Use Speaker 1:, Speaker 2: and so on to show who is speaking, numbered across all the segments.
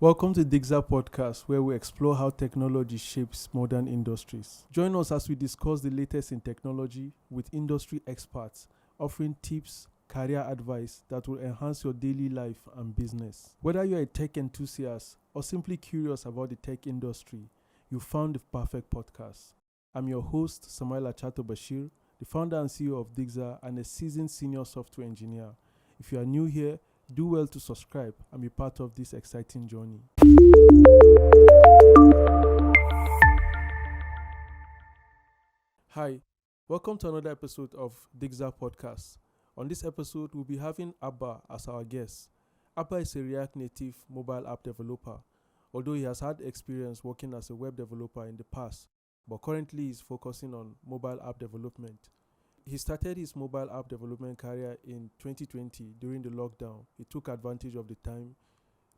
Speaker 1: Welcome to Digza Podcast, where we explore how technology shapes modern industries. Join us as we discuss the latest in technology with industry experts, offering tips, career advice that will enhance your daily life and business. Whether you're a tech enthusiast or simply curious about the tech industry, you found the perfect podcast. I'm your host, Samuel Achato Bashir, the founder and CEO of Digza and a seasoned senior software engineer. If you are new here, do well to subscribe and be part of this exciting journey. Hi, welcome to another episode of Digza Podcast. On this episode, we'll be having Abba as our guest. Abba is a React Native mobile app developer, although he has had experience working as a web developer in the past, but currently he's focusing on mobile app development. He started his mobile app development career in 2020 during the lockdown. He took advantage of the time,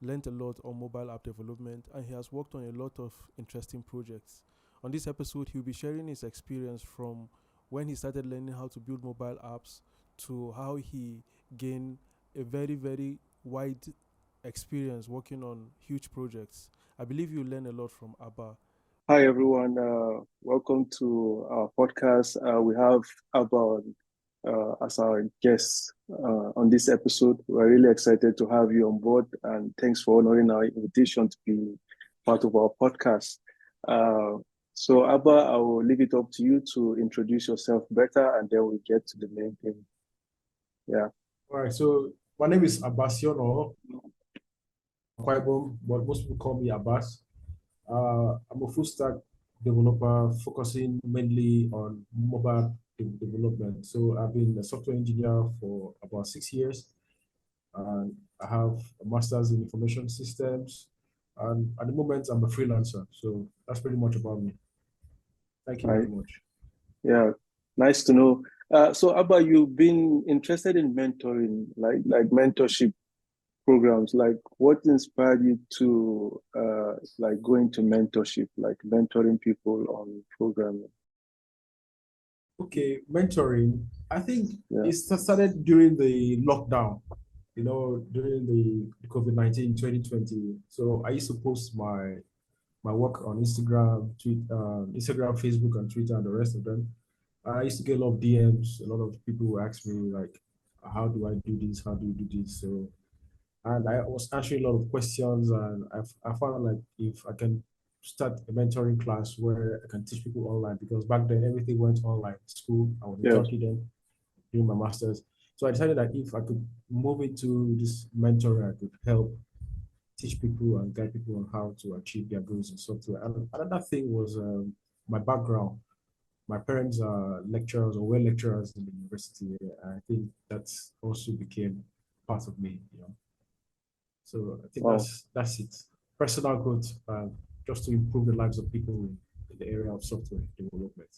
Speaker 1: learned a lot on mobile app development, and he has worked on a lot of interesting projects. On this episode, he'll be sharing his experience from when he started learning how to build mobile apps to how he gained a very, very wide experience working on huge projects. I believe you'll learn a lot from Abba.
Speaker 2: Hi, everyone. Welcome to our podcast. We have Abba as our guest on this episode. We're really excited to have you on board, and thanks for honoring our invitation to be part of our podcast. So, Abba, I will leave it up to you to introduce yourself better, and then we get to the main thing. Yeah.
Speaker 3: All right, so my name is Abasiono Udosen, but most people call me Abbas. I'm a full stack developer focusing mainly on mobile development. So I've been a software engineer for about 6 years, and I have a master's in information systems. And at the moment, I'm a freelancer. So that's pretty much about me. Thank you very much.
Speaker 2: Yeah, nice to know. So Abba, you've been interested in mentoring, like mentorship programs. Like, what inspired you to like go into mentorship, like mentoring people on programming?
Speaker 3: Okay, mentoring. I think it started during the lockdown, during the COVID-19 2020. So I used to post my work on Instagram, Instagram, Facebook, and Twitter, and the rest of them. I used to get a lot of DMs. A lot of people would ask me like, "How do I do this? How do you do this?" So, and I was answering a lot of questions, and I found like if I can start a mentoring class where I can teach people online, because back then everything went online. School, I was in Turkey then doing my masters. So I decided that if I could move into this mentoring, I could help teach people and guide people on how to achieve their goals in software. And another thing was my background. My parents are lecturers or were lecturers in the university. I think that also became part of me, So I think that's it. Personal growth, just to improve the lives of people in the area of software development.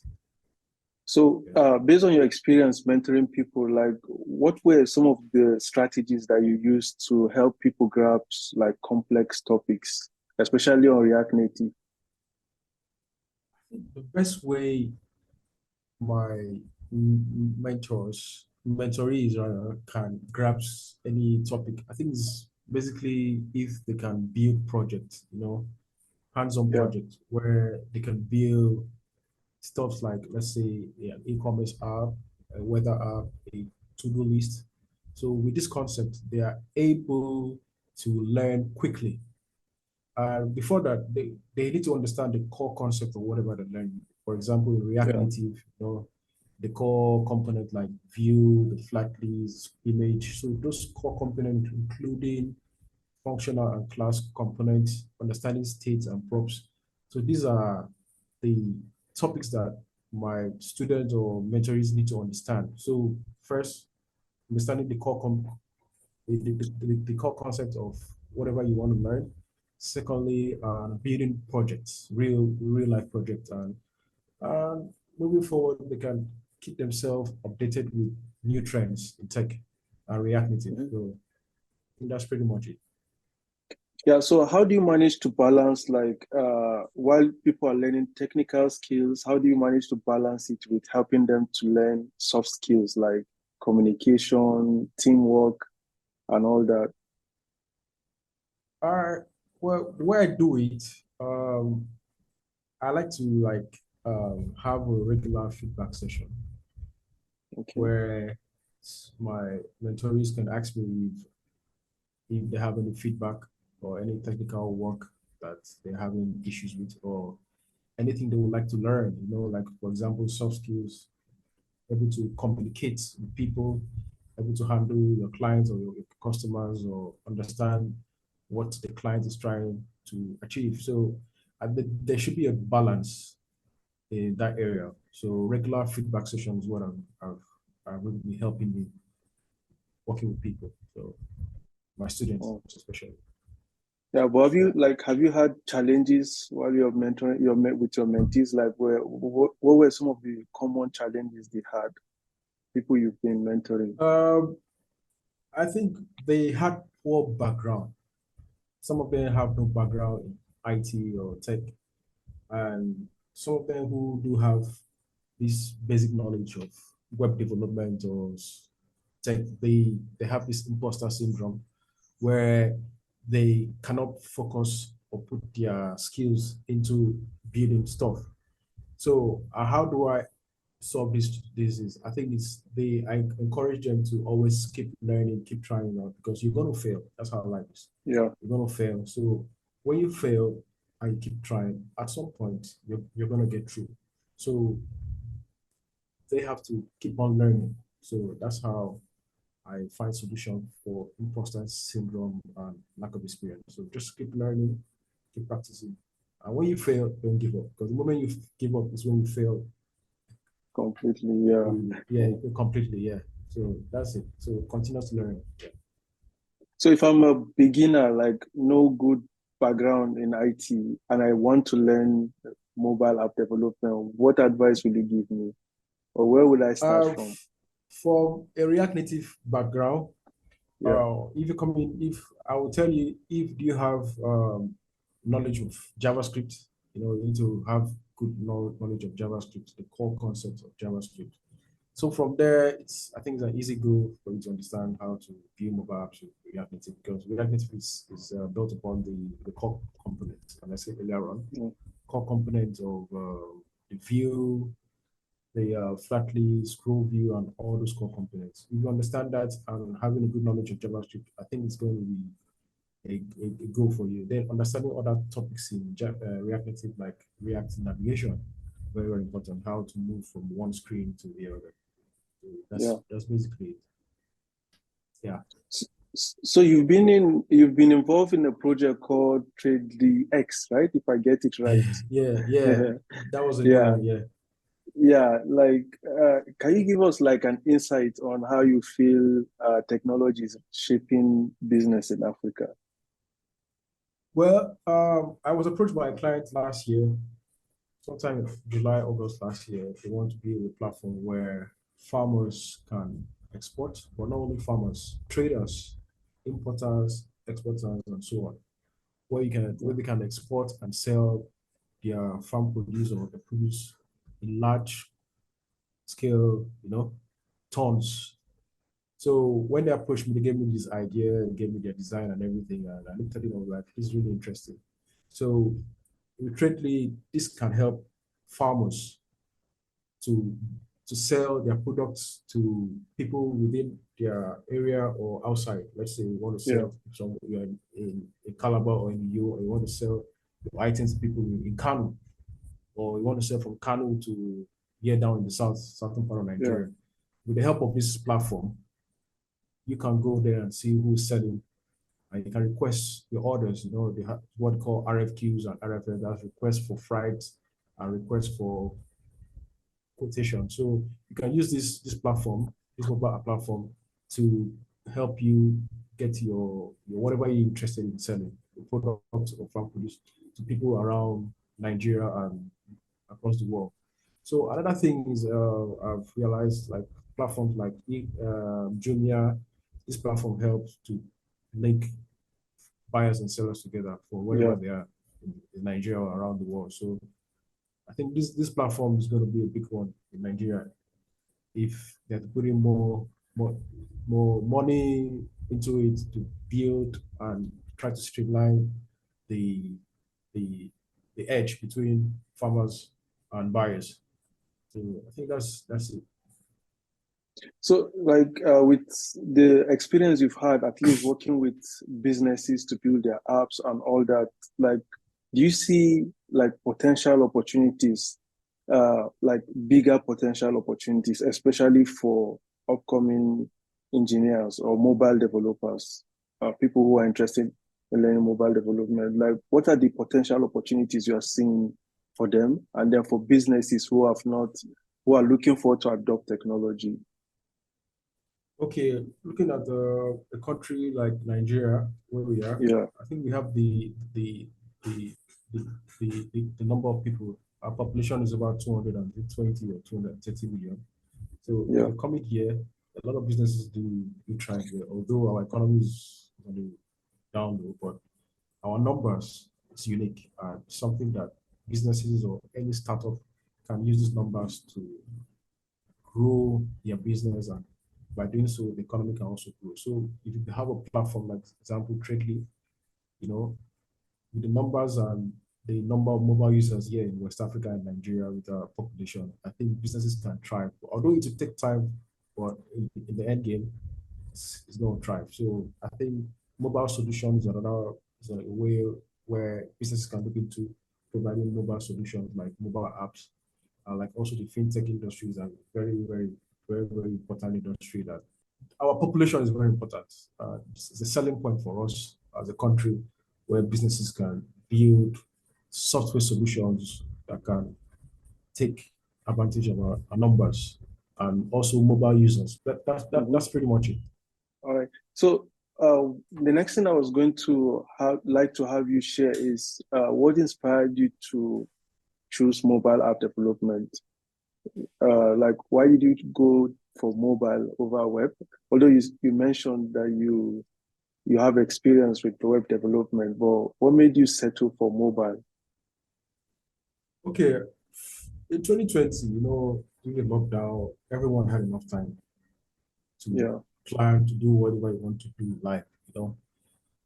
Speaker 2: So, based on your experience mentoring people, like, what were some of the strategies that you used to help people grasp like complex topics, especially on React Native?
Speaker 3: I think the best way my mentorees can grasp any topic, I think is basically if they can build projects, hands-on projects where they can build stuff like, let's say, an e-commerce app, a weather app, a to-do list. So with this concept, they are able to learn quickly. Before that, they need to understand the core concept of whatever they're learning. For example, in React Native, the core component like view, the flag list, image. So those core components, including functional and class components, understanding states and props. So these are the topics that my students or mentorees need to understand. So first, understanding the the core concept of whatever you want to learn. Secondly, building projects, real life projects, and moving forward, they can keep themselves updated with new trends in tech and React Native. So I think that's pretty much it.
Speaker 2: Yeah, so how do you manage to balance, like, while people are learning technical skills, how do you manage to balance it with helping them to learn soft skills like communication, teamwork, and all that?
Speaker 3: Well, where I do it, I like to have a regular feedback session
Speaker 2: Okay.
Speaker 3: where my mentorees can ask me if they have any feedback or any technical work that they're having issues with, or anything they would like to learn, like for example, soft skills, able to communicate with people, able to handle your clients or your customers, or understand what the client is trying to achieve. So there should be a balance in that area. So regular feedback sessions is what I've really been helping me working with people. So my students
Speaker 2: Oh.
Speaker 3: especially.
Speaker 2: Yeah, but have you had challenges while you're mentoring with your mentees? Like, what were some of the common challenges they had? People you've been mentoring.
Speaker 3: I think they had poor background. Some of them have no background in IT or tech, and some of them who do have this basic knowledge of web development or tech, they have this imposter syndrome where they cannot focus or put their skills into building stuff. So how do I solve this is I think I encourage them to always keep learning, keep trying out, because you're gonna fail. That's how life is.
Speaker 2: Yeah.
Speaker 3: You're gonna fail. So when you fail and you keep trying, at some point you're gonna get through. So they have to keep on learning. So that's how I find solution for imposter syndrome and lack of experience. So just keep learning, keep practicing. And when you fail, don't give up. Because the moment you give up is when you fail.
Speaker 2: Completely, yeah.
Speaker 3: Yeah, completely, yeah. So that's it. So continuous learning. Yeah.
Speaker 2: So if I'm a beginner, like no good background in IT, and I want to learn mobile app development, what advice will you give me? Or where will I start from?
Speaker 3: From a React Native background,
Speaker 2: Yeah.
Speaker 3: if you come in, if I will tell you, if you have knowledge of JavaScript, you need to have good knowledge of JavaScript, the core concepts of JavaScript. So from there, I think it's an easy go for you to understand how to build mobile apps with React Native, because React Native is built upon the core components, and I said earlier on, core components of the view, the flatly scroll view, and all those core components. If you understand that and having a good knowledge of JavaScript, I think it's going to be a go for you. Then understanding other topics in React Native, like React navigation, very, very important. How to move from one screen to the other. That's basically it. Yeah.
Speaker 2: So you've been involved in a project called Trade the X, right? If I get it right.
Speaker 3: Yeah. That was a new
Speaker 2: Yeah.
Speaker 3: one. Yeah.
Speaker 2: Yeah, can you give us like an insight on how you feel technology is shaping business in Africa?
Speaker 3: Well, I was approached by a client last year, sometime in July, August last year. They want to build a platform where farmers can export, but not only farmers, traders, importers, exporters, and so on, where they can export and sell their farm produce or the produce in large scale, tons. So when they approached me, they gave me this idea, gave me their design and everything, and I looked at it and was like, this is really interesting. So currently, this can help farmers to sell their products to people within their area or outside. Let's say you want to sell you're in Calabar or in U, or you want to sell your items to people in Kano, or you want to sell from Kano to here down in the southern part of Nigeria. With the help of this platform, you can go there and see who's selling, and you can request your orders. They have what we call RFQs and RFL, that's request for freight and request for quotation. So you can use this platform, this mobile platform, to help you get your whatever you're interested in selling, the products or farm produce, to people around Nigeria and across the world. So another thing is I've realized, like platforms like Jumia, this platform helps to link buyers and sellers together for wherever they are in Nigeria or around the world. So I think this platform is going to be a big one in Nigeria if they're putting more money into it to build and try to streamline the the the edge between farmers and buyers. So I think that's it.
Speaker 2: So, like with the experience you've had, at least working with businesses to build their apps and all that, like, do you see like potential opportunities, like bigger potential opportunities, especially for upcoming engineers or mobile developers, people who are interested in learning mobile development? Like, what are the potential opportunities you are seeing for them, and then for businesses who have not, who are looking forward to adopt technology?
Speaker 3: Okay, looking at the country like Nigeria, where we are,
Speaker 2: Yeah,
Speaker 3: I think we have the the number of people. Our population is about 220 or 230 million. So if
Speaker 2: yeah,
Speaker 3: you're coming here, a lot of businesses do thrive here, although our economy is on the down low, but our numbers is unique and something that businesses or any startup can use these numbers to grow their business, and by doing so, the economy can also grow. So if you have a platform like, for example, Tradely, you know, with the numbers and the number of mobile users here in West Africa and Nigeria with our population, I think businesses can thrive. Although it will take time, but in the end game, it's going to thrive. So I think mobile solutions are another is a way where businesses can look into providing mobile solutions like mobile apps, like also the fintech industry is a very important industry that our population is very important. It's a selling point for us as a country where businesses can build software solutions that can take advantage of our numbers and also mobile users. That's pretty much it.
Speaker 2: All right. So the next thing I was going to like to have you share is what inspired you to choose mobile app development? Like, why did you go for mobile over web? Although you mentioned that you have experience with web development, but what made you settle for mobile?
Speaker 3: Okay, in 2020, during the lockdown, everyone had enough time to
Speaker 2: Yeah,
Speaker 3: plan to do whatever you want to do in life.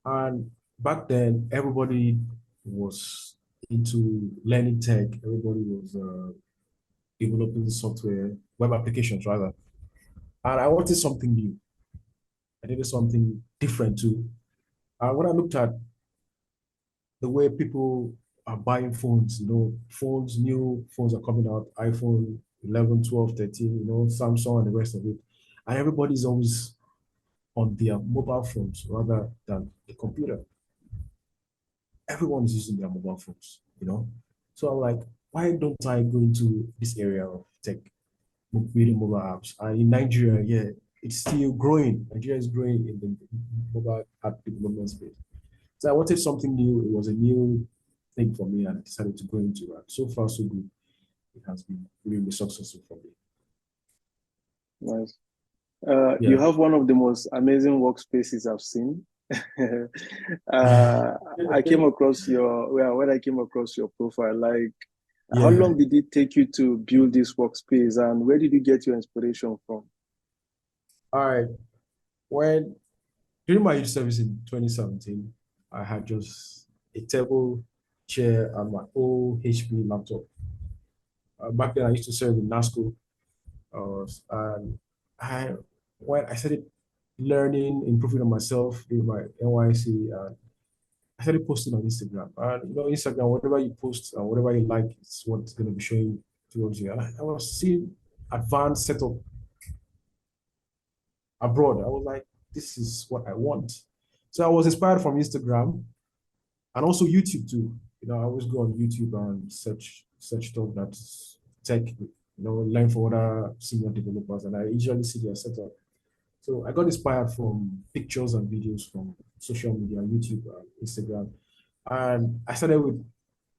Speaker 3: And back then, everybody was into learning tech. Everybody was developing software, web applications rather. And I wanted something new. I needed something different too. And when I looked at the way people are buying phones, new phones are coming out, iPhone 11, 12, 13, Samsung and the rest of it. And everybody's always on their mobile phones rather than the computer. Everyone is using their mobile phones. So I'm like, why don't I go into this area of tech, building mobile apps? And in Nigeria, yeah, it's still growing. Nigeria is growing in the mobile app development space. So I wanted something new. It was a new thing for me, and I decided to go into that. So far, so good. It has been really successful for me.
Speaker 2: nice. You
Speaker 3: Yeah.
Speaker 2: have one of the most amazing workspaces I've seen. uh, I came across when I came across your profile, like, how
Speaker 3: Yeah.
Speaker 2: long did it take you to build this workspace, and where did you get your inspiration from?
Speaker 3: All right. When during my youth service in 2017, I had just a table, chair, and my old HP laptop. Back then, I used to serve in NASCO, and I when I started learning, improving on myself in my NYC, I started posting on Instagram. And Instagram, whatever you post and whatever you like, it's what's going to be showing towards you. And I was seeing advanced setup abroad. I was like, this is what I want. So I was inspired from Instagram and also YouTube too. I always go on YouTube and search stuff that's tech, learn from other senior developers, and I usually see their setup. So I got inspired from pictures and videos from social media, YouTube, and Instagram. And I started with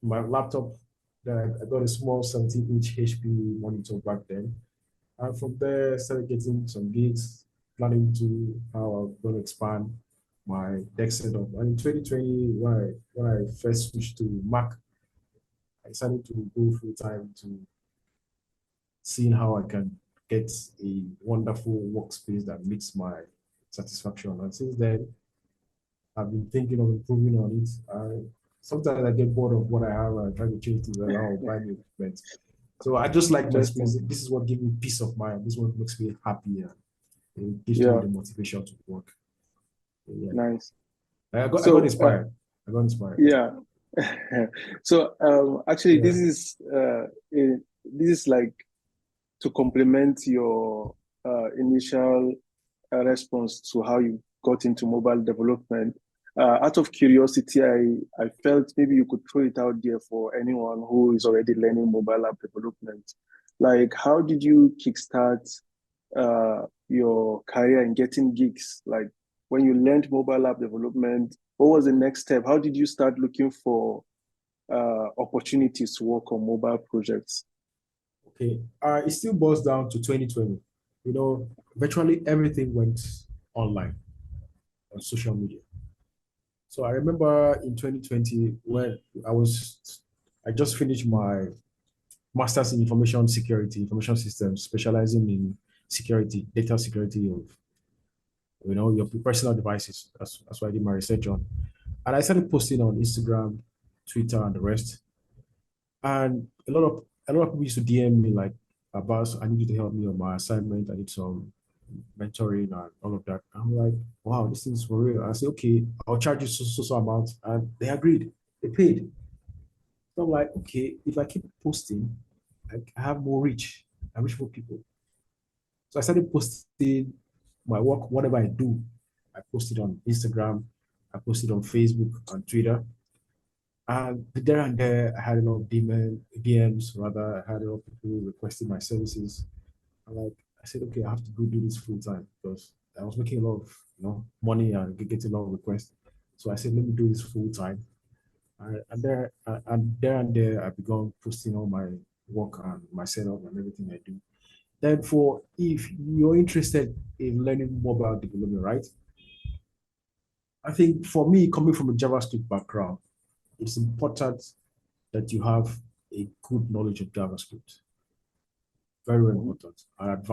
Speaker 3: my laptop. Then I got a small 17-inch HP monitor back then. And from there, I started getting some gigs, planning to how I'm going to expand my tech setup. And in 2020, when I first switched to Mac, I decided to go full time to seeing how I can get a wonderful workspace that meets my satisfaction. And since then, I've been thinking of improving on it. sometimes I get bored of what I have and try to change things around or buy new equipment. So I just like my experience. This is what gives me peace of mind. This is what makes me happy and it gives me the motivation to work. Yeah.
Speaker 2: Nice.
Speaker 3: I got inspired. I got inspired.
Speaker 2: Yeah. So actually, this is like to complement your initial response to how you got into mobile development. Out of curiosity, I felt maybe you could throw it out there for anyone who is already learning mobile app development. Like, how did you kickstart your career in getting gigs? Like, when you learned mobile app development, what was the next step? How did you start looking for opportunities to work on mobile projects?
Speaker 3: Okay, it still boils down to 2020. You know, virtually everything went online on social media. So I remember in 2020 when I just finished my master's in information security, information systems, specializing in security, data security of your personal devices. That's what I did my research on. And I started posting on Instagram, Twitter, and the rest. And a lot of people used to DM me like, Abbas, I need you to help me on my assignment. I need some mentoring and all of that. I'm like, wow, this is for real. I said, okay, I'll charge you so amount. And they agreed. They paid. So I'm like, okay, if I keep posting, I have more reach. I reach more people. So I started posting my work, whatever I do. I posted on Instagram, I posted on Facebook, on Twitter. And there and there, I had a lot of DMs, rather, I had a lot of people requesting my services. I said, okay, I have to go do this full time because I was making a lot of money and getting a lot of requests. So I said, let me do this full time. And there and there, I began posting all my work and my setup and everything I do. Then if you're interested in learning more about development, right? I think for me, coming from a JavaScript background, it's important that you have a good knowledge of JavaScript. Very, very important. And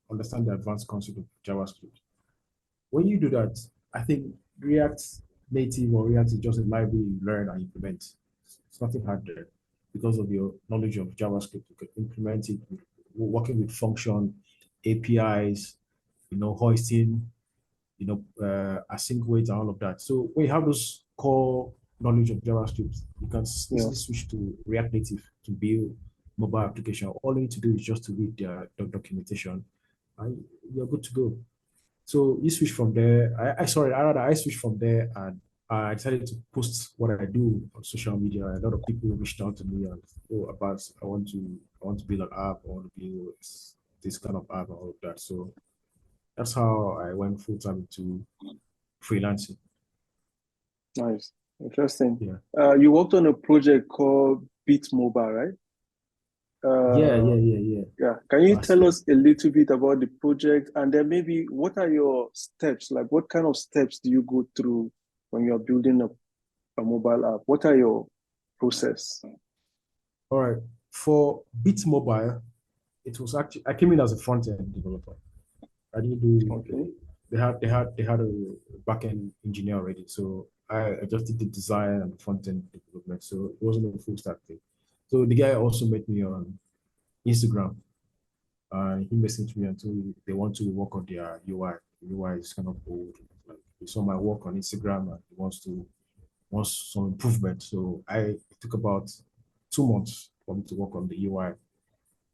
Speaker 3: understand the advanced concept of JavaScript. When you do that, I think React Native or React is just a library you learn and implement. It's nothing hard there. Because of your knowledge of JavaScript, you can implement it working with function, APIs, hoisting, async wait and all of that. So when you have those core knowledge of JavaScript, you can easily switch to React Native to build mobile application. All you need to do is just to read the documentation and you're good to go. So you switch from there. I switched from there and I decided to post what I do on social media. A lot of people reached out to me and I want to build an app, I want to build this kind of app and all of that. So that's how I went full time into freelancing.
Speaker 2: Nice, interesting.
Speaker 3: Yeah.
Speaker 2: You worked on a project called Beat Mobile, right?
Speaker 3: Yeah.
Speaker 2: Can you tell us a little bit about the project and then maybe what are your steps? Like what kind of steps do you go through when you're building a mobile app? What are your process?
Speaker 3: All right. For Beat Mobile, it was actually I came in as a front-end developer. I didn't do
Speaker 2: okay.
Speaker 3: They had a back-end engineer already. So I just did the design and front-end development. So it wasn't a full stack thing. So the guy also met me on Instagram. He messaged me and told me they want to work on their UI. The UI is kind of old. Like he saw my work on Instagram and he wants some improvement. So it took about 2 months for me to work on the UI.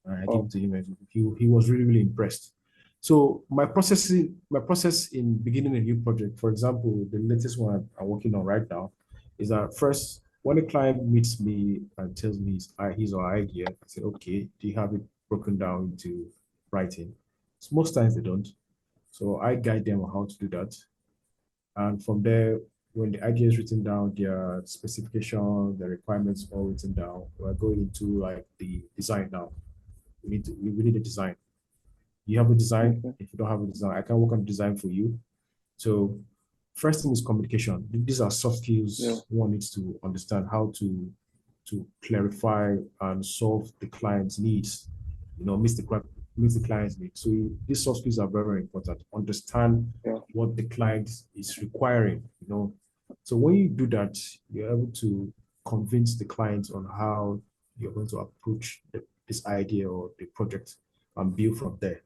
Speaker 3: I gave it to him and he was really, really impressed. So my process in beginning a new project, for example, the latest one I'm working on right now, is that first, when a client meets me and tells me his or her idea, I say, okay, do you have it broken down into writing? So most times they don't. So I guide them on how to do that. And from there, when the idea is written down, their specification, the requirements all written down, we're going into like the design now. We need a design. You have a design.
Speaker 2: Okay.
Speaker 3: If you don't have a design, I can work on design for you. So first thing is communication. These are soft skills one needs to understand how to clarify and solve the client's needs, meet the client's needs. So these soft skills are very, very important. Understand what the client is requiring, So when you do that, you're able to convince the client on how you're going to approach this idea or the project and build from there.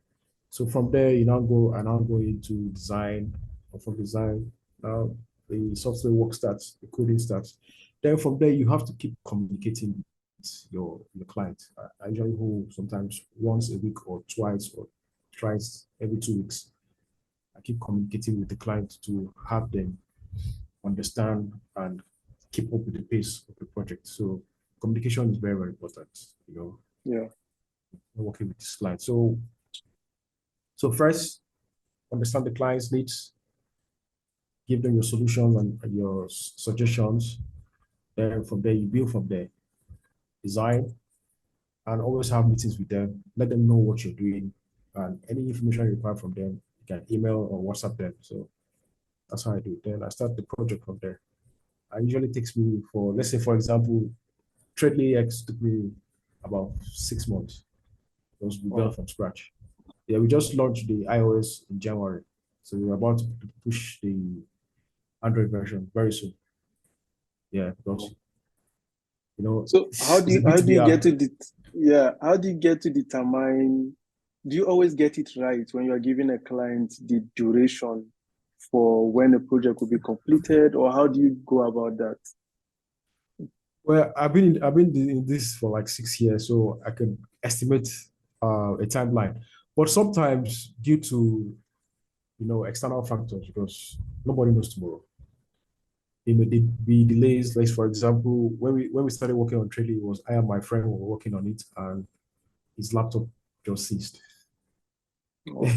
Speaker 3: So from there, you now go into design, or from design, now the software work starts, the coding starts. Then from there, you have to keep communicating with your client. I usually hold sometimes once a week or twice or thrice every 2 weeks. I keep communicating with the client to have them understand and keep up with the pace of the project. So communication is very, very important,
Speaker 2: Yeah.
Speaker 3: working with this client. So first, understand the client's needs, give them your solutions and your suggestions. Then from there, you build from there. Design, and always have meetings with them. Let them know what you're doing, and any information you require from them, you can email or WhatsApp them. So that's how I do it. Then I start the project from there. It usually takes me for, let's say, for example, Tradely X took me about 6 months. It was built from scratch. Yeah, we just launched the iOS in January. So we're about to push the Android version very soon. Yeah, because
Speaker 2: So how do you
Speaker 3: B2B
Speaker 2: get
Speaker 3: app.
Speaker 2: to how do you get to determine, do you always get it right when you are giving a client the duration for when a project will be completed, or how do you go about that?
Speaker 3: Well, I've been in this for like 6 years, so I can estimate a timeline. But sometimes due to external factors, because nobody knows tomorrow, there may be delays. Like for example, when we started working on trading, it was I and my friend were working on it, and his laptop just ceased.
Speaker 2: Oh.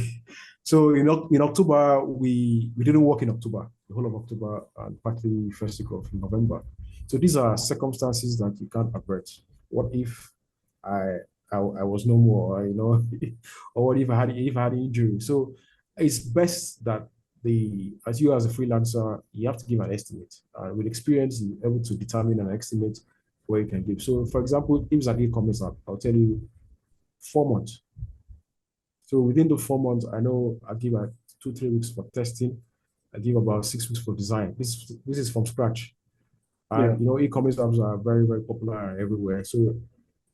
Speaker 3: So in October, we didn't work in October, the whole of October, and partly first week of November. So these are circumstances that you can't avert. What if I was no more, or what if I had an injury? So it's best that as you as a freelancer, you have to give an estimate. With experience, you're able to determine and estimate where you can give. So for example, if it's an e-commerce app, I'll tell you 4 months. So within the 4 months, I know I give 2-3 weeks for testing. I give about 6 weeks for design. This is from scratch. And e-commerce apps are very, very popular everywhere. So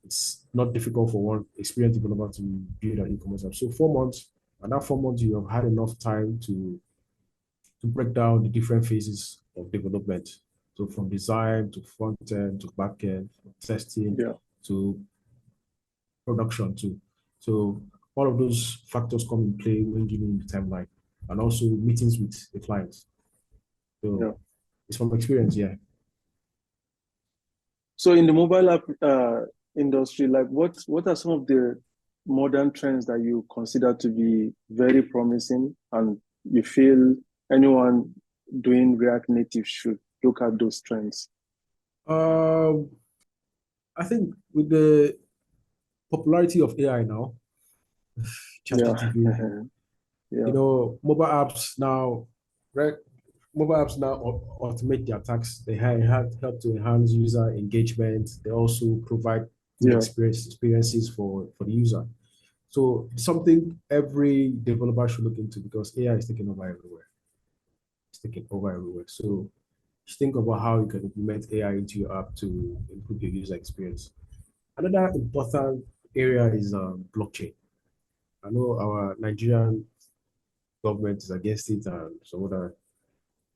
Speaker 3: it's not difficult for one experienced developer to build an e-commerce app. So 4 months, and that 4 months you have had enough time to break down the different phases of development. So from design to front end to back end, testing to production too. So all of those factors come in play when giving the timeline, and also meetings with the clients. So it's from experience, yeah.
Speaker 2: So in the mobile app industry, like what are some of the modern trends that you consider to be very promising, and you feel anyone doing React Native should look at those trends?
Speaker 3: I think with the popularity of AI now, ChatGPT, mobile apps now, right? Mobile apps now automate their tasks. They help to enhance user engagement. They also provide good experiences for the user. So it's something every developer should look into, because AI is taking over everywhere. It's taking over everywhere. So just think about how you can implement AI into your app to improve your user experience. Another important area is blockchain. I know our Nigerian government is against it and some other,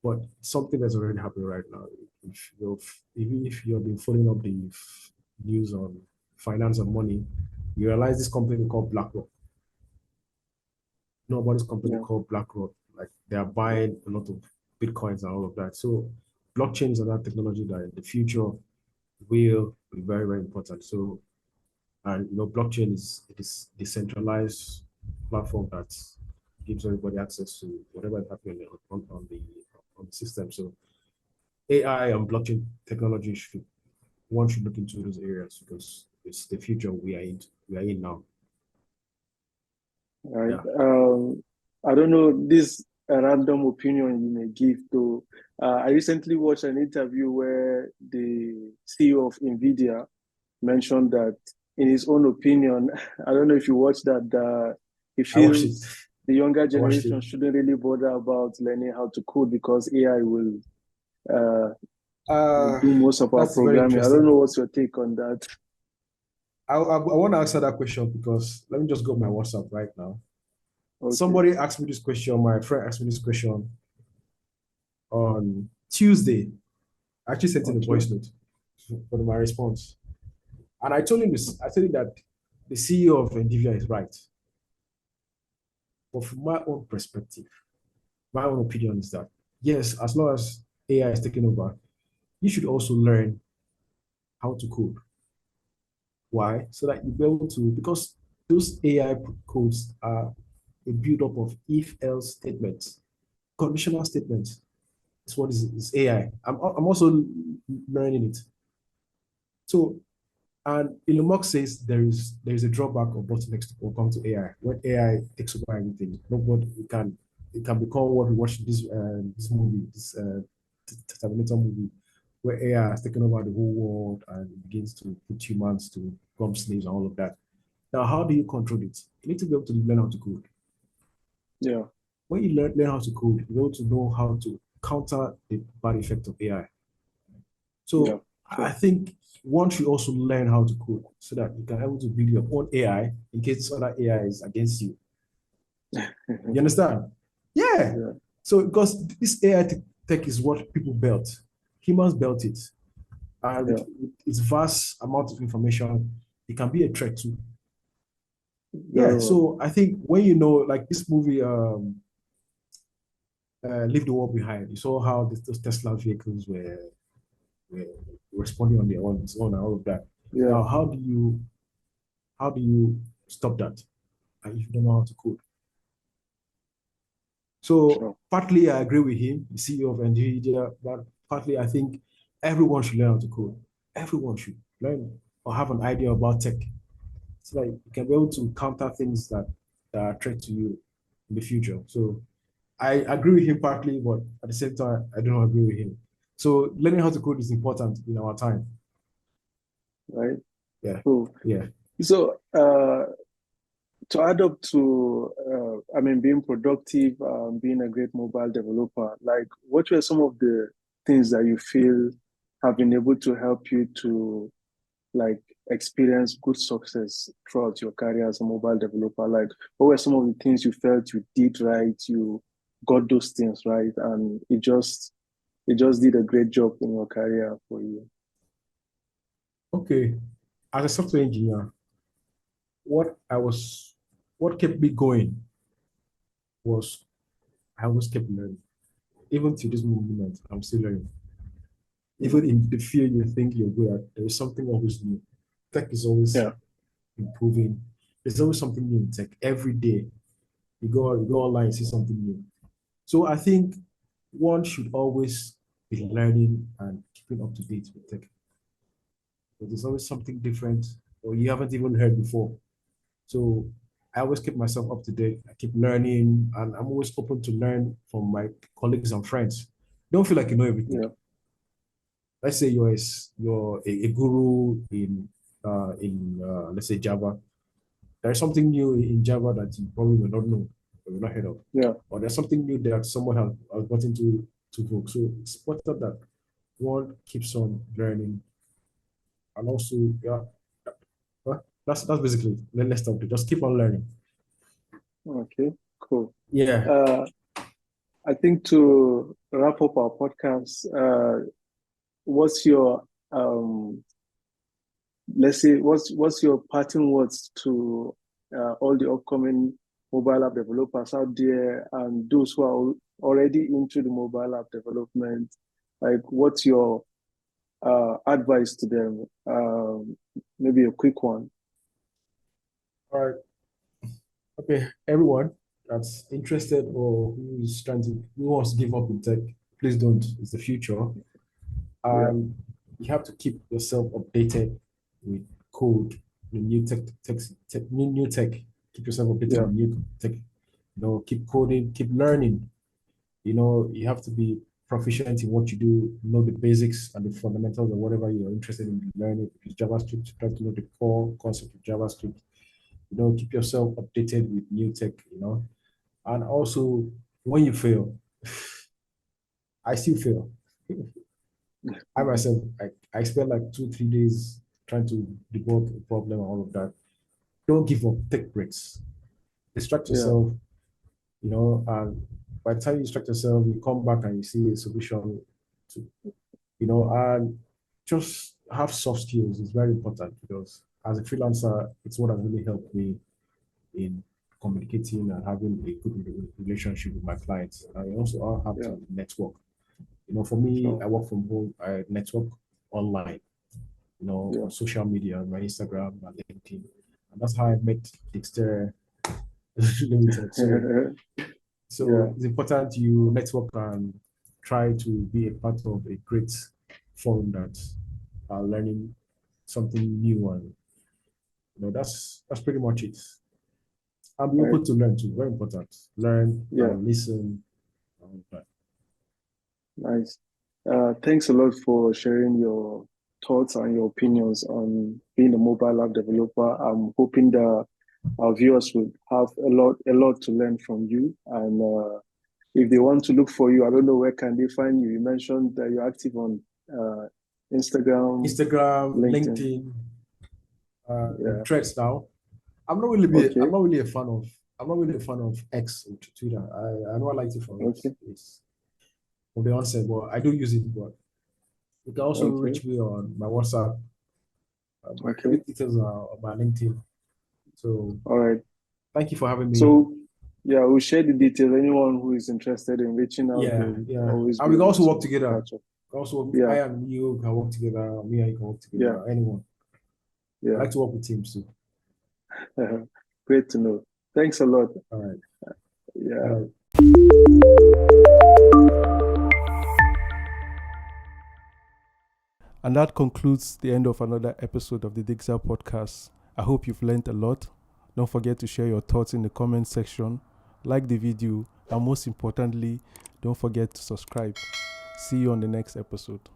Speaker 3: but something that's already happening right now. Even if you've been following up the news on finance and money, you realize this company called BlackRock. Know about this company called BlackRock? Like, they are buying a lot of Bitcoins and all of that. So blockchain is another technology that in the future will be very, very important. So, and blockchain is decentralized platform that gives everybody access to whatever is happening on the system. So AI and blockchain technology one should look into those areas, because it's the future we are in now.
Speaker 2: Right. Yeah. I don't know, this a random opinion you may give to. I recently watched an interview where the CEO of NVIDIA mentioned that, in his own opinion, I don't know if you watched that, he feels the younger generation shouldn't really bother about learning how to code, because AI will do most of our
Speaker 3: That's very
Speaker 2: programming. I don't
Speaker 3: interesting.
Speaker 2: know what's your take on that.
Speaker 3: I want to answer that question because let me just go my WhatsApp right now.
Speaker 2: Okay.
Speaker 3: Somebody asked me this question. My friend asked me this question on Tuesday. I actually sent in a voice note for my response. And I told him this. I told him that the CEO of NVIDIA is right. But from my own perspective, my own opinion is that, yes, as long as AI is taking over, you should also learn how to code. Why? So that you'll be able to, because those AI codes are a build-up of if-else statements, conditional statements. That's what is AI. I'm also learning it. So, and Elon Musk says there is a drawback or bottlenecks will come to AI. When AI takes over everything, nobody it can become what we watched this movie, this Terminator movie, where AI has taken over the whole world and begins to put humans to become slaves and all of that. Now, how do you control it? You need to be able to learn how to code.
Speaker 2: Yeah.
Speaker 3: When you learn how to code, you're able to know how to counter the bad effect of AI. So I think one should also learn how to code so that you can be able to build your own AI in case other AI is against you. You understand? Yeah. So because this AI tech is what people built, humans built it, and with its vast amount of information, it can be a threat too. Yeah. So I think when you know, like this movie, Leave the World Behind, you saw how those Tesla vehicles were responding on their own and all of that.
Speaker 2: Yeah.
Speaker 3: Now, how do you stop that? And if you don't know how to code. So partly I agree with him, the CEO of NVIDIA, but partly I think everyone should learn how to code. Everyone should learn or have an idea about tech. So that you can be able to counter things that are a threat to you in the future. So I agree with him partly, but at the same time, I don't agree with him. So learning how to code is important in our time.
Speaker 2: Right?
Speaker 3: Yeah.
Speaker 2: Cool.
Speaker 3: Yeah.
Speaker 2: So to add up to, being productive, being a great mobile developer, like what were some of the things that you feel have been able to help you to like experience good success throughout your career as a mobile developer? Like what were some of the things you felt you did right, you got those things right, and it just did a great job in your career for you?
Speaker 3: Okay. As a software engineer, what kept me going was I always kept learning. Even to this moment, I'm still learning. Even in the field you think you're good at, there is something always new. Tech is always improving. There's always something new in tech. Every day, you go online, see something new. So I think one should always be learning and keeping up to date with tech. But there's always something different or you haven't even heard before. So I always keep myself up to date. I keep learning, and I'm always open to learn from my colleagues and friends. Don't feel like you know everything. Let's say you're a guru in let's say Java. There's something new in Java that you probably will not know or will not heard of.
Speaker 2: Yeah.
Speaker 3: Or there's something new that someone has got into to book. So it's important that one keeps on learning, and also that's basically. Let's stop it. Just keep on learning.
Speaker 2: Okay, cool.
Speaker 3: Yeah.
Speaker 2: I think to wrap up our podcast, what's your let's say what's your parting words to all the upcoming mobile app developers out there and those who are already into the mobile app development? Like, what's your advice to them? Maybe a quick one.
Speaker 3: All right. Okay, everyone that's interested or who wants to give up in tech, please don't. It's the future. You have to keep yourself updated with code, the new new tech. Keep yourself updated with new tech. Keep coding, keep learning. You have to be proficient in what you do, know the basics and the fundamentals of whatever you're interested in learning. If it's JavaScript, try to know the core concept of JavaScript. Keep yourself updated with new tech, and also when you fail, I still fail. I myself, I spent like 2, 3 days trying to debug a problem and all of that. Don't give up, take breaks, distract yourself, and by the time you distract yourself, you come back and you see a solution to, and just have soft skills is very important because as a freelancer, it's what has really helped me in communicating and having a good relationship with my clients. I also have to network. For me, I work from home, I network online, on social media, my Instagram, my LinkedIn. And that's how I met Dexter Limited. So it's important you network and try to be a part of a great forum that are learning something new, and that's pretty much it. And be open to learn too, very important. Learn and listen.
Speaker 2: Nice. Thanks a lot for sharing your thoughts and your opinions on being a mobile app developer. I'm hoping that our viewers will have a lot to learn from you. And if they want to look for you, I don't know, where can they find you? You mentioned that you're active on Instagram,
Speaker 3: LinkedIn, Threads now. I'm not really a fan of X or Twitter. I know I like it from the onset, but I do use it. But you can also reach me on my WhatsApp. My details are on my LinkedIn. So,
Speaker 2: all right.
Speaker 3: Thank you for having me.
Speaker 2: So, we'll share the details. Anyone who is interested in reaching out,
Speaker 3: always. And we can also work together. I and you can work together. Me and you can work together. Anyone. I like to work with teams too.
Speaker 2: Great to know. Thanks a lot.
Speaker 3: All right.
Speaker 2: Yeah.
Speaker 3: All right.
Speaker 1: And that concludes the end of another episode of the Dixa podcast. I hope you've learned a lot. Don't forget to share your thoughts in the comment section, like the video, and most importantly, don't forget to subscribe. See you on the next episode.